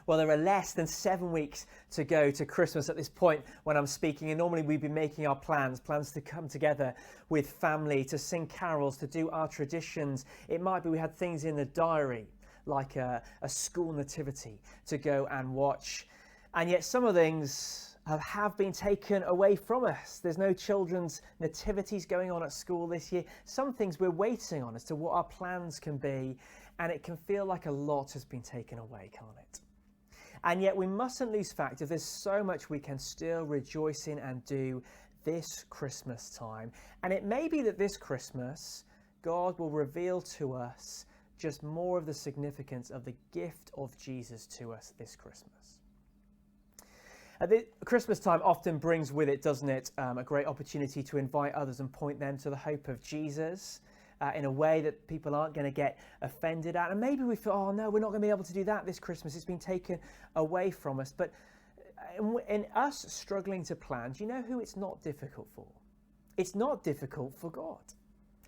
Well, there are less than 7 weeks to go to Christmas at this point when I'm speaking, and normally we'd be making our plans to come together with family, to sing carols, to do our traditions. It might be we had things in the diary, like a school nativity to go and watch. And yet some of things have been taken away from us. There's no children's nativities going on at school this year. Some things we're waiting on as to what our plans can be, and it can feel like a lot has been taken away, can't it? And yet we mustn't lose fact that there's so much we can still rejoice in and do this Christmas time. And it may be that this Christmas, God will reveal to us just more of the significance of the gift of Jesus to us this Christmas. At the Christmas time often brings with it, doesn't it, a great opportunity to invite others and point them to the hope of Jesus in a way that people aren't going to get offended at. And maybe we feel, oh no, we're not going to be able to do that this Christmas. It's been taken away from us. But in us struggling to plan, do you know who it's not difficult for? It's not difficult for God.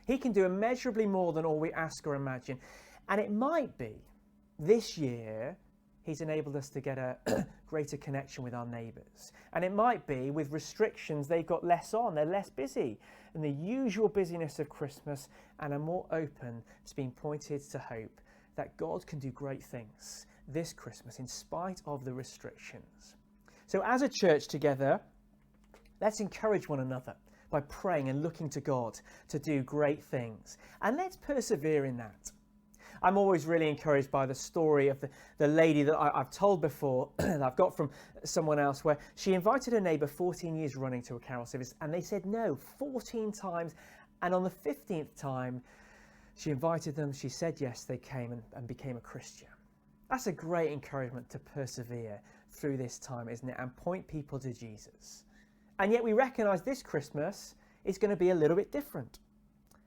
He can do immeasurably more than all we ask or imagine. And it might be this year He's enabled us to get a greater connection with our neighbours. And it might be with restrictions, they've got less on, they're less busy than the usual busyness of Christmas, and are more open to being pointed to hope that God can do great things this Christmas in spite of the restrictions. So as a church together, let's encourage one another by praying and looking to God to do great things. And let's persevere in that. I'm always really encouraged by the story of the lady that I've told before, that I've got from someone else, where she invited her neighbour 14 years running to a carol service, and they said no 14 times. And on the 15th time, she invited them, she said yes, they came and became a Christian. That's a great encouragement to persevere through this time, isn't it? And point people to Jesus. And yet we recognise this Christmas is going to be a little bit different.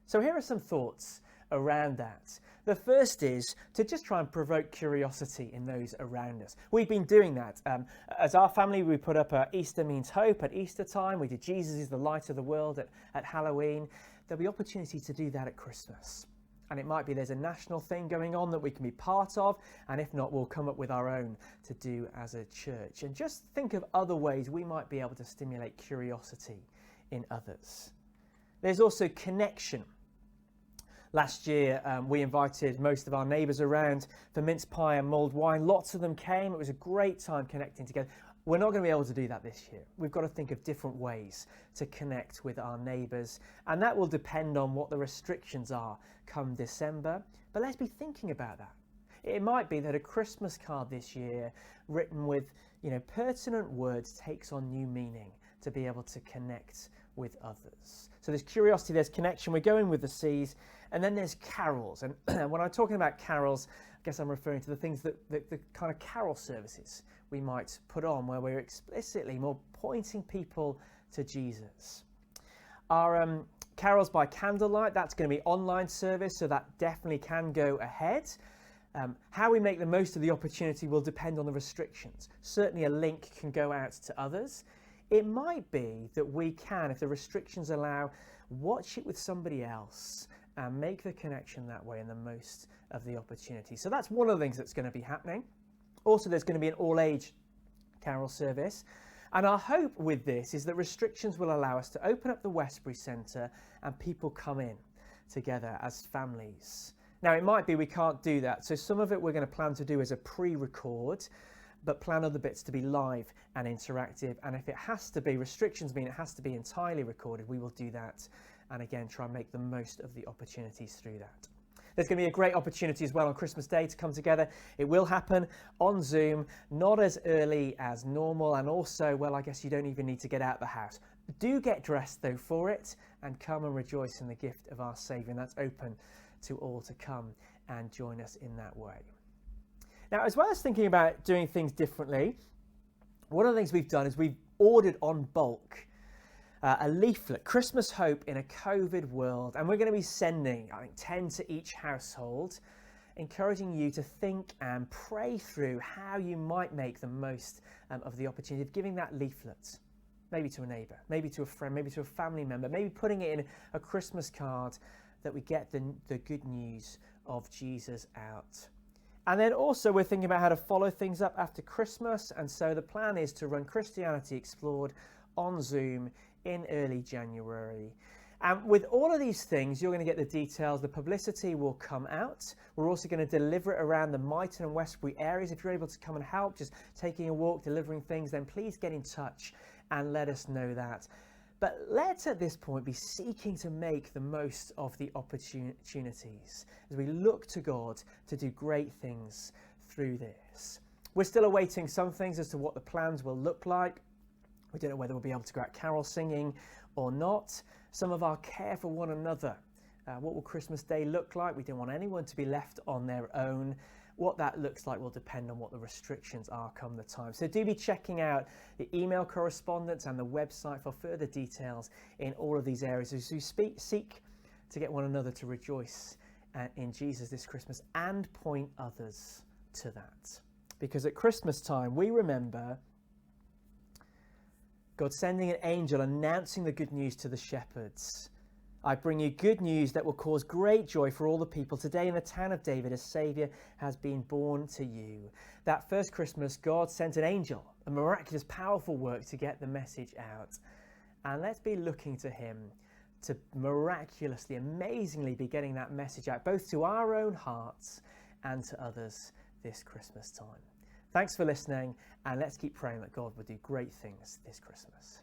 So here are some thoughts around that. The first is to just try and provoke curiosity in those around us. We've been doing that. As our family, we put up Easter Means Hope at Easter time. We did Jesus is the Light of the World at Halloween. There'll be opportunity to do that at Christmas. And it might be there's a national thing going on that we can be part of, and if not, we'll come up with our own to do as a church. And just think of other ways we might be able to stimulate curiosity in others. There's also connection. Last year, we invited most of our neighbours around for mince pie and mulled wine. Lots of them came. It was a great time connecting together. We're not going to be able to do that this year. We've got to think of different ways to connect with our neighbours, and that will depend on what the restrictions are come December. But let's be thinking about that. It might be that a Christmas card this year written with, pertinent words takes on new meaning to be able to connect with others. So there's curiosity, there's connection. We're going with the C's. And then there's carols. And when I'm talking about carols, I guess I'm referring to the things the kind of carol services we might put on where we're explicitly more pointing people to Jesus. Our carols by candlelight, that's going to be online service, so that definitely can go ahead. How we make the most of the opportunity will depend on the restrictions. Certainly a link can go out to others. It might be that we can, if the restrictions allow, watch it with somebody else and make the connection that way in the most of the opportunity. So that's one of the things that's going to be happening. Also, there's going to be an all-age carol service. And our hope with this is that restrictions will allow us to open up the Westbury Centre and people come in together as families. Now, it might be we can't do that. So some of it we're going to plan to do as a pre-record, but plan other bits to be live and interactive. And if it has to be, restrictions mean it has to be entirely recorded, we will do that. And again, try and make the most of the opportunities through that. There's going to be a great opportunity as well on Christmas Day to come together. It will happen on Zoom, not as early as normal. And also, well, I guess you don't even need to get out of the house. Do get dressed though for it and come and rejoice in the gift of our Saviour. And that's open to all to come and join us in that way. Now, as well as thinking about doing things differently, one of the things we've done is we've ordered on bulk a leaflet, Christmas Hope in a COVID World, and we're going to be sending, I think, 10 to each household, encouraging you to think and pray through how you might make the most of the opportunity of giving that leaflet, maybe to a neighbour, maybe to a friend, maybe to a family member, maybe putting it in a Christmas card that we get the good news of Jesus out. And then also we're thinking about how to follow things up after Christmas. And so the plan is to run Christianity Explored on Zoom in early January. And with all of these things, you're going to get the details. The publicity will come out. We're also going to deliver it around the Myton and Westbury areas. If you're able to come and help, just taking a walk, delivering things, then please get in touch and let us know that. But let's at this point be seeking to make the most of the opportunities as we look to God to do great things through this. We're still awaiting some things as to what the plans will look like. We don't know whether we'll be able to go out carol singing or not. Some of our care for one another. What will Christmas Day look like? We don't want anyone to be left on their own. What that looks like will depend on what the restrictions are come the time. So do be checking out the email correspondence and the website for further details in all of these areas as we seek to get one another to rejoice in Jesus this Christmas and point others to that. Because at Christmas time, we remember God sending an angel announcing the good news to the shepherds. I bring you good news that will cause great joy for all the people. Today in the town of David, a Saviour has been born to you. That first Christmas, God sent an angel, a miraculous, powerful work to get the message out. And let's be looking to him to miraculously, amazingly be getting that message out, both to our own hearts and to others this Christmas time. Thanks for listening, and let's keep praying that God will do great things this Christmas.